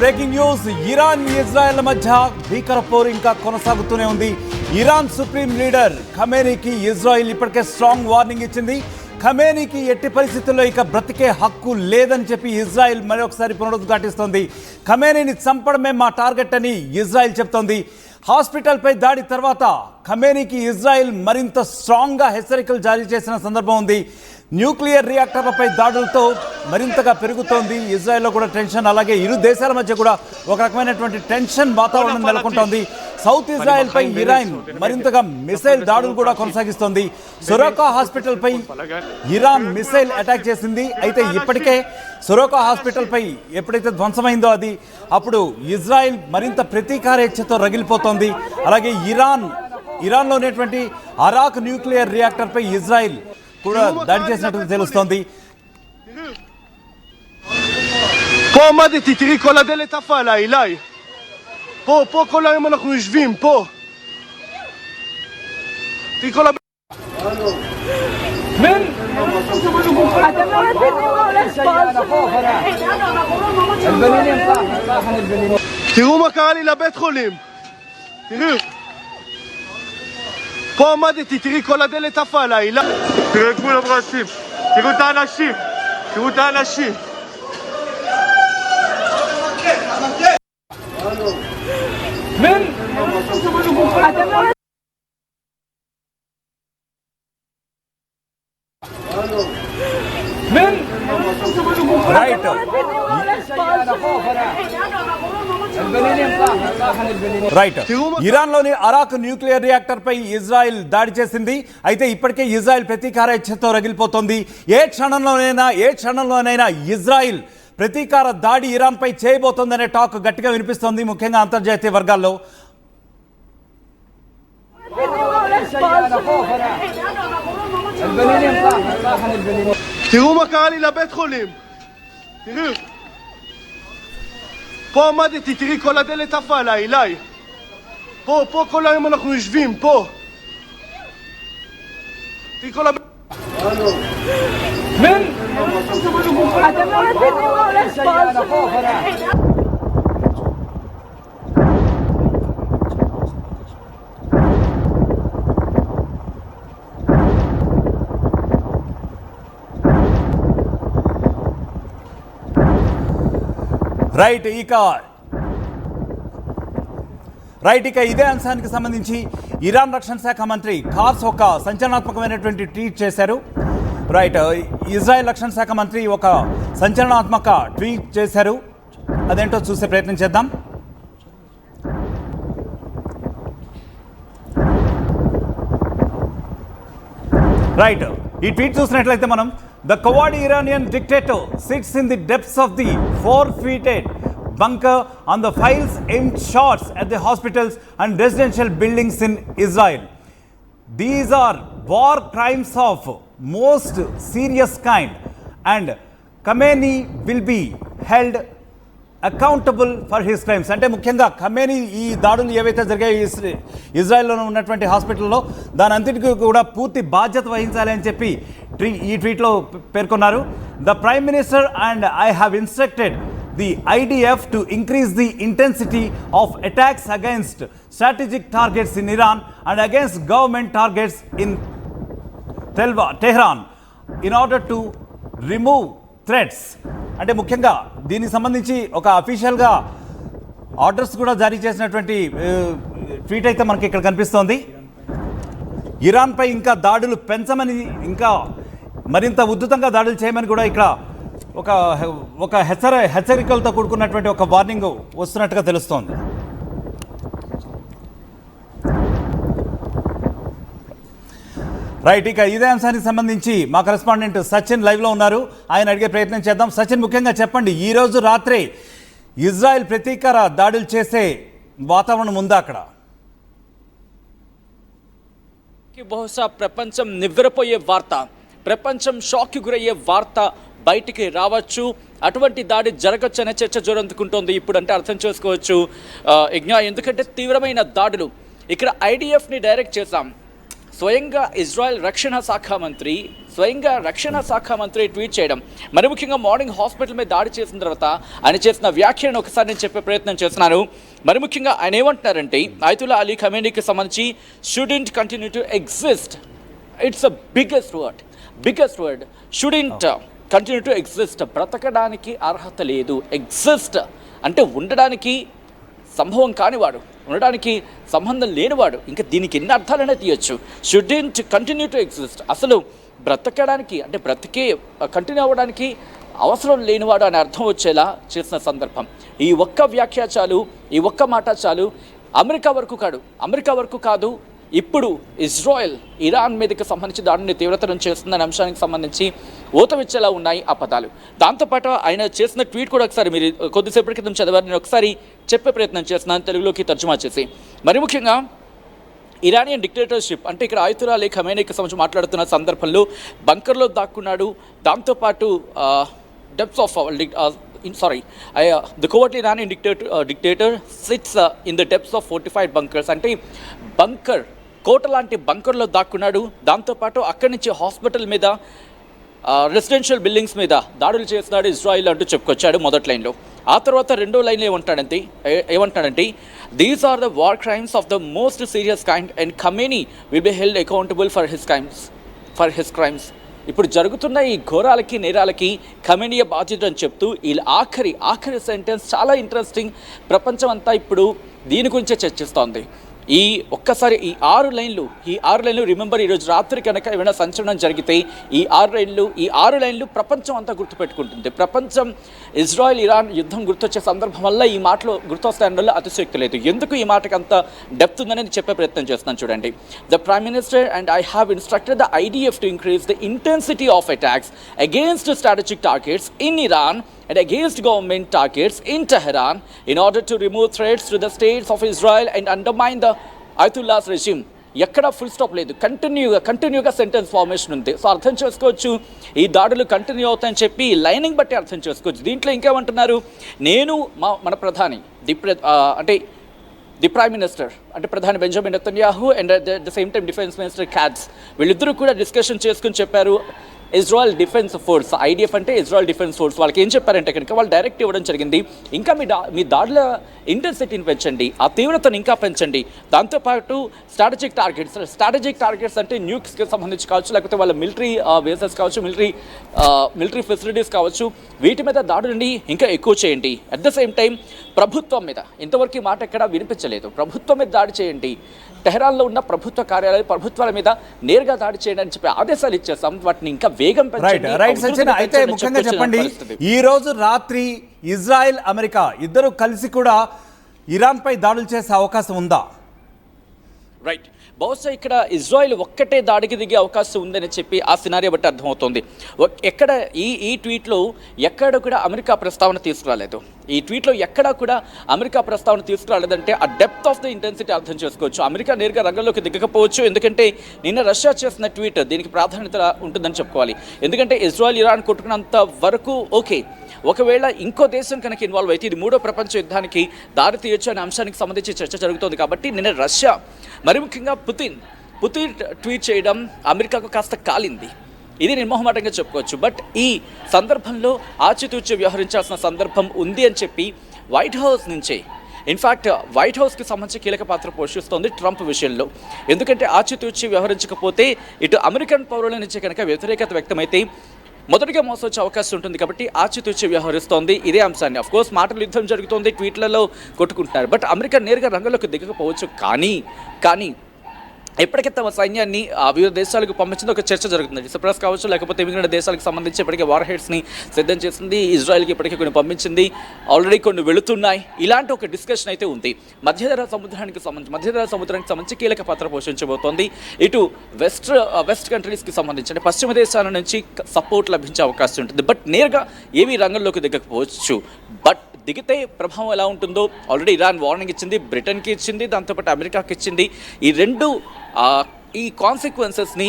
Breaking news. Iran Israel మధ్య భీకర పోరు ఇంకా కొనసాగుతూనే ఉంది. ఇరాన్ సుప్రీం లీడర్ ఖమేనీకి ఇజ్రాయెల్ ఇప్పటికే స్ట్రాంగ్ వార్నింగ్ ఇచ్చింది. ఖమేనీకి ఎట్టి పరిస్థితుల్లో ఇక బ్రతికే హక్కు లేదని చెప్పి ఇజ్రాయెల్ మరొకసారి పునరుద్ఘాటిస్తోంది. ఖమేనీని చంపడమే మా టార్గెట్ అని ఇజ్రాయెల్ చెప్తోంది. హాస్పిటల్పై దాడి తర్వాత ఖమేనీకి ఇజ్రాయెల్ మరింత స్ట్రాంగ్గా హెచ్చరికలు జారీ చేసిన సందర్భం ఉంది. న్యూక్లియర్ రియాక్టర్లపై దాడులతో మరింతగా పెరుగుతోంది ఇజ్రాయెల్లో కూడా టెన్షన్. అలాగే ఇరు దేశాల మధ్య కూడా ఒక రకమైనటువంటి టెన్షన్ వాతావరణం నెలకొంటోంది. సౌత్ ఇజ్రాయెల్పై ఇరాన్ మరింతగా మిసైల్ దాడులు కూడా కొనసాగిస్తోంది. సొరోకా హాస్పిటల్పై ఇరాన్ మిసైల్ అటాక్ చేసింది. అయితే ఇప్పటికే సొరోకా హాస్పిటల్పై ఎప్పుడైతే ధ్వంసమైందో అది అప్పుడు ఇజ్రాయెల్ మరింత ప్రతీకారేచ్ఛతో రగిలిపోతోంది. అలాగే ఇరాన్లో ఉన్నటువంటి అరాక్ న్యూక్లియర్ రియాక్టర్పై ఇజ్రాయెల్ కూడా దాడి చేసినట్టు తెలుస్తోంది. פה עמדתי, תראי כל הדלת עפה עליי, אליי. פה כל היום אנחנו יושבים, פה. תראי כל من אתם לא מבינים מה הולך פה. תראו מה קרה לי לבית חולים. תראו. פה עמדתי, תראי כל הדלת עפה עליי, אליי. תראו את כולם רצים. תראו את האנשים. תראו את האנשים. من אתם לא من రైట్ రైట్ ఇరాన్లోని అరాక్ న్యూక్లియర్ రియాక్టర్ పై ఇజ్రాయెల్ దాడి చేసింది. అయితే ఇప్పటికే ఇజ్రాయెల్ ప్రతీకారేచ్ఛతో రగిలిపోతోంది. ఏ క్షణంలోనైనా ఇజ్రాయెల్ ప్రతీకార దాడి ఇరాన్ పై చేయబోతోందనే టాక్ గట్టిగా వినిపిస్తోంది, ముఖ్యంగా అంతర్జాతీయ వర్గాల్లో. תראו מה קרה לי לבית חולים. תראו. פה עמדתי, תראי כל הדלת עפה עליי, אליי. פה כל היום אנחנו יושבים, פה. תראי כל من אתם לא מבינים מה הולך פה. రైట్ ఇక ఇదే అంశానికి సంబంధించి ఇరాన్ రక్షణ శాఖ మంత్రి ఖాస్ ఒక సంచలనాత్మకమైనటువంటి ట్వీట్ చేశారు. రైట్, ఇజ్రాయెల్ రక్షణ శాఖ మంత్రి ఒక సంచలనాత్మక ట్వీట్ చేశారు. అదేంటో చూసే ప్రయత్నం చేద్దాం. రైట్, ఈ ట్వీట్ చూసినట్లయితే మనం the coward Iranian dictator sits in the depths of the 4-feet bunker on the files aimed shots at the hospitals and residential buildings in Israel. These are war crimes of most serious kind and Khamenei will be held accountable for his crimes. అంటే ముఖ్యంగా Khamenei ఈ దాడులు ఏవైతే జరిగాయో ఇజ్రాయెల్లో ఉన్నటువంటి హాస్పిటల్లో దాని అంతటికి కూడా పూర్తి బాధ్యత వహించాలి అని చెప్పి ఈ ట్వీట్లో పేర్కొన్నారు. The prime minister and I have instructed the IDF to increase the intensity of attacks against strategic targets in Iran and against government targets in Tehran in order to remove threats. అంటే ముఖ్యంగా దీనికి సంబంధించి ఒక అఫీషియల్గా orders కూడా జారీ చేసినటువంటి tweet అయితే మనకి ఇక్కడ కనిపిస్తోంది. ఇరాన్పై ఇంకా దాడులు పెంచమని, ఇంకా మరింత ఉద్ధృతంగా దాడులు చేయమని కూడా ఇక్కడ ఒక హెచ్చరికలతో కూడుకున్నటువంటి ఒక వార్నింగ్ వస్తున్నట్టుగా తెలుస్తోంది. రైట్, ఇక ఇదే అంశానికి సంబంధించి మా కరెస్పాండెంట్ సచిన్ లైవ్లో ఉన్నారు. ఆయన అడిగే ప్రయత్నం చేద్దాం. సచిన్, ముఖ్యంగా చెప్పండి, ఈరోజు రాత్రి ఇజ్రాయెల్ ప్రతీకార దాడులు చేసే వాతావరణం ఉందా అక్కడ? బహుశా ప్రపంచం నివ్వెరపోయే వార్త, ప్రపంచం షాక్కి గురయ్యే వార్త బయటికి రావచ్చు. అటువంటి దాడి జరగచ్చు అనే చర్చ జోరందుకుంటోంది ఇప్పుడు. అంటే అర్థం చేసుకోవచ్చు యజ్ఞ, ఎందుకంటే తీవ్రమైన దాడులు. ఇక్కడ ఐడిఎఫ్ని డైరెక్ట్ చేశాం, స్వయంగా ఇజ్రాయెల్ రక్షణ శాఖ మంత్రి ట్వీట్ చేయడం, మరి ముఖ్యంగా మార్నింగ్ హాస్పిటల్ మీద దాడి చేసిన తర్వాత ఆయన చేసిన వ్యాఖ్యలను ఒకసారి నేను చెప్పే ప్రయత్నం చేస్తున్నాను. మరి ముఖ్యంగా ఆయన ఏమంటున్నారంటే అయతుల్లా అలీ ఖమేనీకి సంబంధించి student continue to exist. It's a biggest word student continue to exist. బ్రతకడానికి అర్హత లేదు. ఎగ్జిస్ట్ అంటే ఉండడానికి సంభవం కానివాడు, ఉండడానికి సంబంధం లేనివాడు. ఇంకా దీనికి ఎన్ని అర్థాలనే తీయొచ్చు. షుడెంట్ కంటిన్యూ టు ఎగ్జిస్ట్, అసలు బ్రతకడానికి అంటే కంటిన్యూ అవ్వడానికి అవసరం లేనివాడు అనే అర్థం వచ్చేలా చేసిన సందర్భం. ఈ ఒక్క వ్యాఖ్య చాలు, ఈ ఒక్క మాట చాలు. అమెరికా వరకు కాదు, ఇప్పుడు ఇజ్రాయెల్ ఇరాన్ మీదకి సంబంధించి దాడిని తీవ్రతరం చేస్తుందనే అంశానికి సంబంధించి ఊతమిచ్చేలా ఉన్నాయి ఆ పదాలు. దాంతోపాటు ఆయన చేసిన ట్వీట్ కూడా ఒకసారి మీరు కొద్దిసేపటి క్రితం చదివారు, నేను ఒకసారి చెప్పే ప్రయత్నం చేస్తున్నాను తెలుగులోకి తర్జుమా చేసి. మరి ముఖ్యంగా ఇరానియన్ డిక్టేటర్షిప్ అంటే ఇక్కడ అయతుల్లా అలీ ఖమేనీకి సంబంధించి మాట్లాడుతున్న సందర్భంలో బంకర్లో దాక్కున్నాడు. దాంతోపాటు depths of the cowardly Iranian dictator sits in the depths of fortified bunkers. అంటే కోట లాంటి బంకర్లో దాక్కున్నాడు. దాంతోపాటు అక్కడి నుంచి హాస్పిటల్ మీద, రెసిడెన్షియల్ బిల్డింగ్స్ మీద దాడులు చేస్తున్నాడు ఇజ్రాయిల్ అంటూ చెప్పుకొచ్చాడు మొదటి లైన్లో. ఆ తర్వాత రెండో లైన్లో ఏమంటాడంటే these are the war crimes of the most serious kind and Khamenei will be held accountable for his crimes. ఇప్పుడు జరుగుతున్న ఈ ఘోరాలకి నేరాలకి ఖమేనీయే బాధ్యత అని చెప్తూ ఈ ఆఖరి సెంటెన్స్ చాలా ఇంట్రెస్టింగ్. ప్రపంచం అంతా ఇప్పుడు దీని గురించే చర్చిస్తోంది. ఈ ఆరు లైన్లు రిమెంబర్, ఈరోజు రాత్రి కనుక ఏమైనా సంచలనం జరిగితే ఈ ఆరు లైన్లు ప్రపంచం అంతా గుర్తుపెట్టుకుంటుంది. ప్రపంచం ఇజ్రాయెల్ ఇరాన్ యుద్ధం గుర్తొచ్చే సందర్భం వల్ల ఈ మాటలు గుర్తొస్తాయనలో అతిశయోక్తి లేదు. ఎందుకు ఈ మాటకి అంత డెప్త్ ఉందనేది చెప్పే ప్రయత్నం చేస్తున్నాను చూడండి. The prime minister and I have instructed the IDF to increase the intensity of attacks against strategic targets in Iran and against government targets in Tehran in order to remove threats to the states of Israel and undermine the Ayatollah's regime. ఎక్కడ full stop లేదు, కంటిన్యూగా sentence formation ఉంది. So అర్థం చేసుకోవచ్చు ఈ దాడులు continue అవుతాయని చెప్పి లైనింగ్ బట్టి అర్థం చేసుకోవచ్చు. దీంట్లో ఇంకేమంటున్నారు, నేను మన ప్రధాని ది ప్రైమ్ మినిస్టర్ అంటే ప్రధాని Benjamin Netanyahu and the same time defence minister cats వీళ్ళిద్దరూ కూడా డిస్కషన్ చేసుకుని చెప్పారు. ఇజ్రాయెల్ డిఫెన్స్ ఫోర్స్, IDF అంటే ఇజ్రాయెల్ డిఫెన్స్ ఫోర్స్, వాళ్ళకి ఏం చెప్పారంటే కనుక వాళ్ళు డైరెక్ట్ ఇవ్వడం జరిగింది. ఇంకా మీ దాడుల ఇంటెన్సిటీని పెంచండి, ఆ తీవ్రతను ఇంకా పెంచండి. దాంతోపాటు స్ట్రాటజిక్ టార్గెట్స్ అంటే న్యూక్స్కి సంబంధించి కావచ్చు, లేకపోతే వాళ్ళ మిలిటరీ బేసెస్ కావచ్చు, మిలిటరీ ఫెసిలిటీస్ కావచ్చు, వీటి మీద దాడులని ఇంకా ఎక్కువ చేయండి. అట్ ద సేమ్ టైం ప్రభుత్వం మీద, ఇంతవరకు ఈ మాట ఎక్కడా వినిపించలేదు, ప్రభుత్వం మీద దాడి చేయండి, టెహరాన్లో ఉన్న ప్రభుత్వ కార్యాలయాలు, ప్రభుత్వాల మీద నేరుగా దాడి చేయండి అని చెప్పి ఆదేశాలు ఇచ్చేస్తాం. వాటిని ఇంకా వేగం అయితే ముఖ్యంగా చెప్పండి, ఈ రోజు రాత్రి ఇజ్రాయెల్ అమెరికా ఇద్దరు కలిసి కూడా ఇరాన్ పై దాడులు చేసే అవకాశం ఉందా? రైట్, బహుశా ఇక్కడ ఇజ్రాయెల్ ఒక్కటే దాడికి దిగే అవకాశం ఉందని చెప్పి ఆ సినారియో బట్టి అర్థమవుతుంది. ఎక్కడ ఈ ట్వీట్లో ఎక్కడ కూడా అమెరికా ప్రస్తావన తీసుకురాలేదు. ఈ ట్వీట్లో ఎక్కడా కూడా అమెరికా ప్రస్తావన తీసుకురాలేదంటే ఆ డెప్త్ ఆఫ్ ద ఇంటెన్సిటీ అర్థం చేసుకోవచ్చు. అమెరికా నేరుగా రంగంలోకి దిగకపోవచ్చు, ఎందుకంటే నిన్న రష్యా చేసిన ట్వీట్ దీనికి ప్రాధాన్యత ఉంటుందని చెప్పుకోవాలి. ఎందుకంటే ఇజ్రాయెల్ ఇరాన్ కొట్టుకున్నంత వరకు ఓకే, ఒకవేళ ఇంకో దేశం కనుక ఇన్వాల్వ్ అయితే ఇది మూడో ప్రపంచ యుద్ధానికి దారి తీయొచ్చు అనే అంశానికి సంబంధించి చర్చ జరుగుతోంది. కాబట్టి నిన్న రష్యా, మరి ముఖ్యంగా పుతిన్ ట్వీట్ చేయడం అమెరికాకు కాస్త కాలింది. ఇది నిర్మోహమాటంగా చెప్పుకోవచ్చు. బట్ ఈ సందర్భంలో ఆచితూచి వ్యవహరించాల్సిన సందర్భం ఉంది అని చెప్పి వైట్ హౌస్ నుంచే, ఇన్ఫ్యాక్ట్ వైట్ హౌస్కి సంబంధించి కీలక పాత్ర పోషిస్తోంది ట్రంప్ విషయంలో. ఎందుకంటే ఆచితూచి వ్యవహరించకపోతే ఇటు అమెరికన్ పౌరుల నుంచి కనుక వ్యతిరేకత వ్యక్తమైతే మొదటిగా మోసొచ్చే అవకాశం ఉంటుంది. కాబట్టి ఆచితూచి వ్యవహరిస్తోంది ఇదే అంశాన్ని. అఫ్కోర్స్ మాటలు యుద్ధం జరుగుతోంది, ట్వీట్లలో కొట్టుకుంటున్నారు. బట్ అమెరికా నేరుగా రంగంలోకి దిగకపోవచ్చు. కానీ ఎప్పటికీ తమ సైన్యాన్ని వివిధ దేశాలకు పంపించింది ఒక చర్చ జరుగుతుంది. సప్రెస్ కావచ్చు, లేకపోతే మిగిలిన దేశాలకు సంబంధించి ఇప్పటికే వార్ హెడ్స్ని సిద్ధం చేసింది. ఇజ్రాయెల్కి ఇప్పటికీ కొన్ని పంపించింది, ఆల్రెడీ కొన్ని వెళుతున్నాయి. ఇలాంటి ఒక డిస్కషన్ అయితే ఉంది. మధ్యధరా సముద్రానికి సంబంధించి కీలక పాత్ర పోషించబోతోంది. ఇటు వెస్ట్ కంట్రీస్కి సంబంధించి అంటే పశ్చిమ దేశాల నుంచి సపోర్ట్ లభించే అవకాశం ఉంటుంది. బట్ నేరుగా ఏమీ రంగంలోకి దిగకపోవచ్చు. బట్ దిగితే ప్రభావం ఎలా ఉంటుందో ఆల్రెడీ ఇరాన్ వార్నింగ్ ఇచ్చింది, బ్రిటన్కి ఇచ్చింది, దాంతోపాటు అమెరికాకి ఇచ్చింది. ఈ రెండు ఈ కాన్సిక్వెన్సెస్ని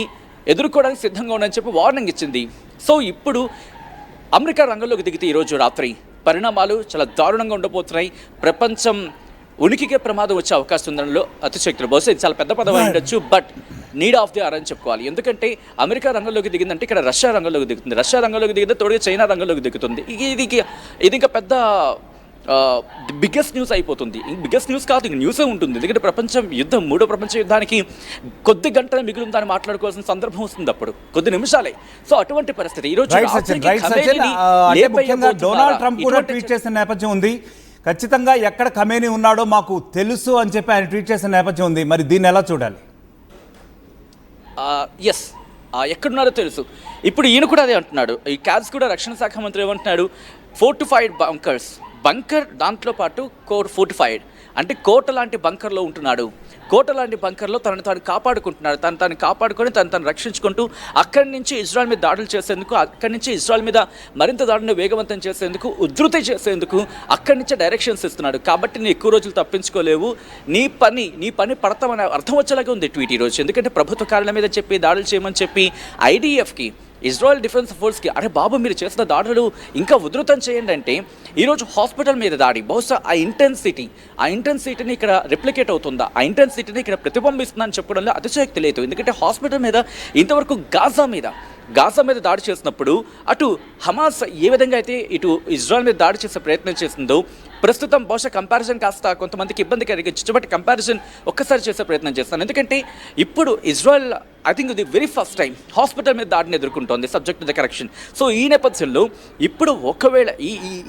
ఎదుర్కోవడానికి సిద్ధంగా ఉండని చెప్పి వార్నింగ్ ఇచ్చింది. సో ఇప్పుడు అమెరికా రంగంలోకి దిగితే ఈరోజు రాత్రి పరిణామాలు చాలా దారుణంగా ఉండబోతున్నాయి. ప్రపంచం ఉనికికే ప్రమాదం వచ్చే అవకాశం ఉందనలో అతిశక్తులు. బహుశా ఇది చాలా పెద్ద పదవి ఉండొచ్చు. But need of the hour అని చెప్పుకోవాలి. ఎందుకంటే అమెరికా రంగంలోకి దిగిందంటే ఇక్కడ రష్యా రంగంలోకి దిగుతుంది, రష్యా రంగంలోకి దిగితే తోడుగా చైనా రంగంలోకి దిగుతుంది. ఇది ఇంకా పెద్ద బిగ్గెస్ట్ న్యూస్ అయిపోతుంది. బిగ్గెస్ట్ న్యూస్ కాదు, ఇంక న్యూసే ఉంటుంది. ఎందుకంటే మూడో ప్రపంచ యుద్ధానికి కొద్ది గంటల మిగిలిన దాన్ని మాట్లాడుకోవాల్సిన సందర్భం వస్తుంది, అప్పుడు కొద్ది నిమిషాలే. సో అటువంటి పరిస్థితి ఈ రోజు డొనాల్డ్ ట్రంప్ కూడా ట్వీట్ చేసిన నేపథ్యం ఉంది. ఖచ్చితంగా ఎక్కడ ఖమేనీ ఉన్నాడో మాకు తెలుసు అని చెప్పి ఆయన ట్వీట్ చేసిన నేపథ్యం ఉంది. మరి దీన్ని ఎలా చూడాలి? ఎస్, ఎక్కడున్నారో తెలుసు. ఇప్పుడు ఈయన కూడా అదే అంటున్నాడు. ఈ క్యాబ్స్ కూడా రక్షణ శాఖ మంత్రి ఏమంటున్నాడు, ఫోర్టిఫైడ్ బంకర్ దాంట్లో పాటు ఫోర్టిఫైడ్ అంటే కోట లాంటి బంకర్లో ఉంటున్నాడు. కోట లాంటి బంకర్లో తాను కాపాడుకుంటున్నాడు. తాను కాపాడుకొని తను రక్షించుకుంటూ అక్కడి నుంచి ఇజ్రాయెల్ మీద దాడులు చేసేందుకు, అక్కడి నుంచి ఇజ్రాయెల్ మీద మరింత దాడులను వేగవంతం చేసేందుకు, ఉధృతి చేసేందుకు అక్కడి నుంచే డైరెక్షన్స్ ఇస్తున్నాడు. కాబట్టి నీ ఎక్కువ రోజులు తప్పించుకోలేవు, నీ పని పడతామని అర్థం వచ్చేలాగా ఉంది ట్వీట్ ఈరోజు. ఎందుకంటే ప్రభుత్వ కార్యాలయం మీద చెప్పి దాడులు చేయమని చెప్పి ఐడిఎఫ్కి, ఇజ్రాయెల్ డిఫెన్స్ ఫోర్స్కి, అరే బాబు మీరు చేసిన దాడులు ఇంకా ఉధృతం చేయండి అంటే ఈరోజు హాస్పిటల్ మీద దాడి, బహుశా ఆ ఇంటెన్సిటీని ఇక్కడ రిప్లికేట్ అవుతుందా, ఆ ఇంటెన్సిటీని ఇక్కడ ప్రతిబింబిస్తుందని చెప్పడంలో అతిశయోక్తి లేదు. ఎందుకంటే హాస్పిటల్ మీద ఇంతవరకు గాజా మీద దాడి చేసినప్పుడు అటు హమాస్ ఏ విధంగా అయితే ఇటు ఇజ్రాయెల్ మీద దాడి చేసే ప్రయత్నం చేసిందో, ప్రస్తుతం బహుశా కంపారిజన్ కాస్త కొంతమందికి ఇబ్బంది కలిగించు, బట్ కంపారిజన్ ఒక్కసారి చేసే ప్రయత్నం చేస్తాను. ఎందుకంటే ఇప్పుడు ఇజ్రాయెల్ ఐ థింక్ ఇది వెరీ ఫస్ట్ టైం హాస్పిటల్ మీద దాడిని ఎదుర్కొంటోంది, subject to the correction. So ఈ నేపథ్యంలో ఇప్పుడు ఒకవేళ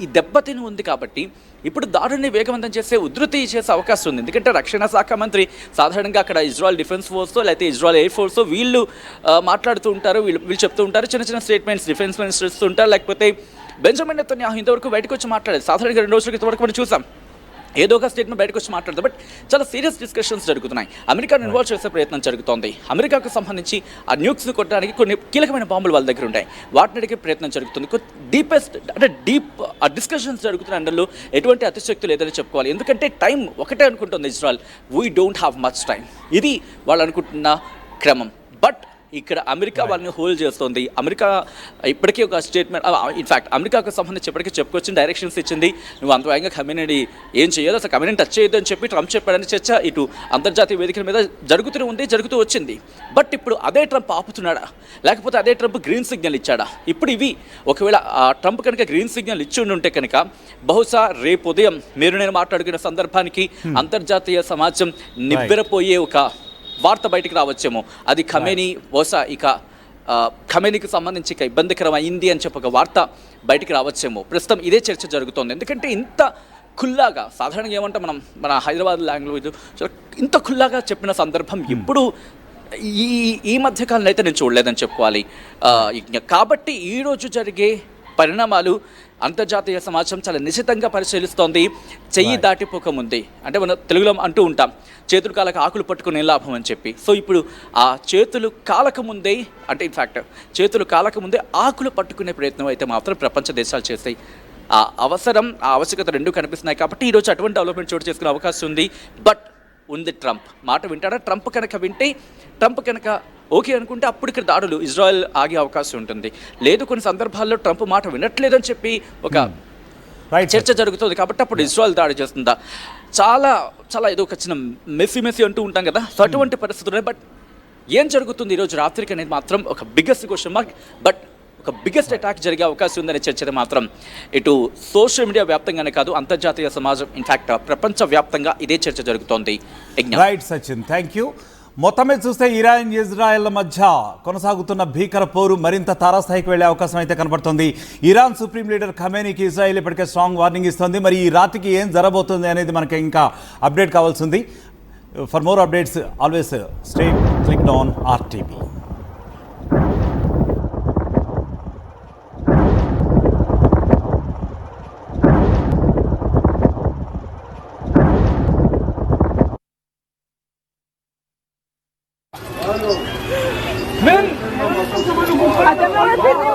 ఈ దెబ్బతిని ఉంది కాబట్టి ఇప్పుడు దాడుని వేగవంతం చేసే, ఉధృతి చేసే అవకాశం ఉంది. ఎందుకంటే రక్షణ శాఖ మంత్రి సాధారణంగా అక్కడ ఇజ్రాయెల్ డిఫెన్స్ ఫోర్సో లేకపోతే ఇజ్రాయెల్ ఎయిర్ ఫోర్సో వీళ్ళు మాట్లాడుతూ ఉంటారు, వీళ్ళు చెప్తూ ఉంటారు, చిన్న స్టేట్మెంట్స్ డిఫెన్స్ మినిస్టర్ ఇస్తూ ఉంటారు. లేకపోతే బెంజమిన్ నెతన్యాహు ఇంతవరకు బయటకు వచ్చి మాట్లాడేది. సాధారణంగా 2 రోజుల క్రితం వరకు మనం చూసాం ఏదో ఒక స్టేట్మెంట్ బయటకు వచ్చి మాట్లాడదు. బట్ చాలా సీరియస్ డిస్కషన్స్ జరుగుతున్నాయి. అమెరికాను ఇన్వాల్వ్ చేసే ప్రయత్నం జరుగుతోంది. అమెరికాకు సంబంధించి ఆ న్యూక్స్ని కొట్టడానికి కొన్ని కీలకమైన బాంబులు వాళ్ళ దగ్గర ఉంటాయి, వాటిని అడిగే ప్రయత్నం జరుగుతుంది. డీప్ డిస్కషన్స్ జరుగుతున్న అండర్లో ఎటువంటి అతిశక్తి లేదని చెప్పుకోవాలి. ఎందుకంటే టైం ఒకటే అనుకుంటుంది Israel, we don't have much time, ఇది వాళ్ళు అనుకుంటున్న క్రమం. బట్ ఇక్కడ అమెరికా వాళ్ళని హోల్డ్ చేస్తుంది. అమెరికా ఇప్పటికీ ఒక స్టేట్మెంట్, ఇన్ఫ్యాక్ట్ అమెరికాకు సంబంధించి ఇప్పటికీ చెప్పుకొచ్చిన డైరెక్షన్స్ ఇచ్చింది, నువ్వు అంత వేగంగా ఖమేనీని ఏం చేయదు, అసలు ఖమేనీని టచ్ చేయొద్దు అని చెప్పి ట్రంప్ చెప్పాడని చర్చ ఇటు అంతర్జాతీయ వేదికల మీద జరుగుతూ వచ్చింది. బట్ ఇప్పుడు అదే ట్రంప్ ఆపుతున్నాడా, లేకపోతే అదే ట్రంప్ గ్రీన్ సిగ్నల్ ఇచ్చాడా? ఇప్పుడు ఇవి ఒకవేళ ట్రంప్ కనుక గ్రీన్ సిగ్నల్ ఇచ్చి ఉంటే కనుక బహుశా రేపు ఉదయం నేను మాట్లాడుకున్న సందర్భానికి అంతర్జాతీయ సమాజం నివ్వెరపోయే ఒక వార్త బయటికి రావచ్చేమో. అది ఖమేనీ బహుశా ఖమేనీకి సంబంధించి ఇక ఇబ్బందికరం అయింది అని చెప్పి ఒక వార్త బయటికి రావచ్చేమో. ప్రస్తుతం ఇదే చర్చ జరుగుతోంది. ఎందుకంటే ఇంత ఖుల్లాగా, సాధారణంగా ఏమంటే మన హైదరాబాద్ లాంగ్వేజ్ ఇంత ఖుల్లాగా చెప్పిన సందర్భం ఇప్పుడు ఈ మధ్యకాలంలో అయితే నేను చూడలేదని చెప్పుకోవాలి. కాబట్టి ఈరోజు జరిగే పరిణామాలు అంతర్జాతీయ సమాజం చాలా నిశితంగా పరిశీలిస్తోంది. చెయ్యి దాటిపోకముందే, అంటే మనం తెలుగులో అంటూ ఉంటాం, చేతులు కాలక ఆకులు పట్టుకునే లాభం అని చెప్పి. సో ఇప్పుడు ఆ చేతులు కాలకముందే, అంటే ఇన్ఫ్యాక్ట్ చేతులు కాలకముందే ఆకులు పట్టుకునే ప్రయత్నం అయితే మాత్రం ప్రపంచ దేశాలు చేస్తాయి. ఆ ఆవశ్యకత రెండు కనిపిస్తున్నాయి. కాబట్టి ఈరోజు అటువంటి డెవలప్మెంట్ చోటు చేసుకునే అవకాశం ఉంది. బట్ ఉంది ట్రంప్ మాట వింటాడా? ట్రంప్ కనుక ఓకే అనుకుంటే అప్పుడు ఇక్కడ దాడులు ఇజ్రాయెల్ ఆగే అవకాశం ఉంటుంది. లేదు, కొన్ని సందర్భాల్లో ట్రంప్ మాట వినట్లేదని చెప్పి ఒక చర్చ జరుగుతుంది. కాబట్టి అప్పుడు ఇజ్రాయెల్ దాడి చేస్తుందా? చాలా చాలా ఏదో ఒక చిన్న మెస్సీ అంటూ ఉంటాం కదా, సో అటువంటి పరిస్థితులు. బట్ ఏం జరుగుతుంది ఈరోజు రాత్రికి అనేది మాత్రం ఒక బిగ్గెస్ట్ క్వశ్చన్ మార్క్. బట్ ఒక బిగ్గెస్ట్ అటాక్ జరిగే అవకాశం ఉందనే చర్చ మాత్రం ఇటు సోషల్ మీడియా వ్యాప్తంగానే కాదు, అంతర్జాతీయ సమాజం, ఇన్ఫ్యాక్ట్ ప్రపంచ వ్యాప్తంగా ఇదే చర్చ జరుగుతోంది. Right Sachin, thank you. మొత్తం మీద చూస్తే ఇరాన్ ఇజ్రాయెల్ మధ్య కొనసాగుతున్న భీకర పోరు మరింత తారాస్థాయికి వెళ్లే అవకాశం అయితే కనబడుతుంది. ఇరాన్ సుప్రీం లీడర్ ఖమేనీకి ఇజ్రాయెల్ ఇప్పటికే స్ట్రాంగ్ వార్నింగ్ ఇస్తుంది. మరి ఈ రాత్రికి ఏం జరగబోతుంది అనేది మనకి ఇంకా అప్డేట్ కావాల్సింది. For more updates always stay clicked on RTV. אתם לא מבינים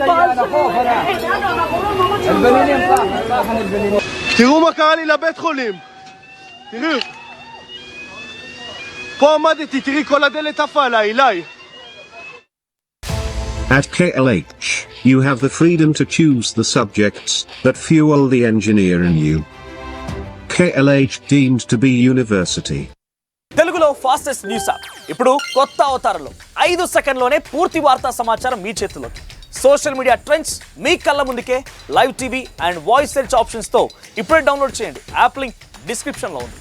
מה הולך פה. תראו מה קרה לי לבית חולים, תראו, פה עמדתי, תראי כל הדלת עפה עליי, אליי. At KLH, you have the freedom to choose the subjects that fuel the engineer in you. KLH deemed to be university. తెలుగులో ఫాస్టెస్ట్ న్యూస్ యాప్ ఇప్పుడు కొత్త అవతారంలో 5 సెకండ్లోనే పూర్తి వార్తా సమాచారం మీ చేతుల్లోకి. Social media trends మీ కళ్ళ ముందుకే live TV and voice search ఆప్షన్స్తో ఇప్పుడే డౌన్లోడ్ చేయండి. యాప్ లింక్ డిస్క్రిప్షన్లో ఉంది.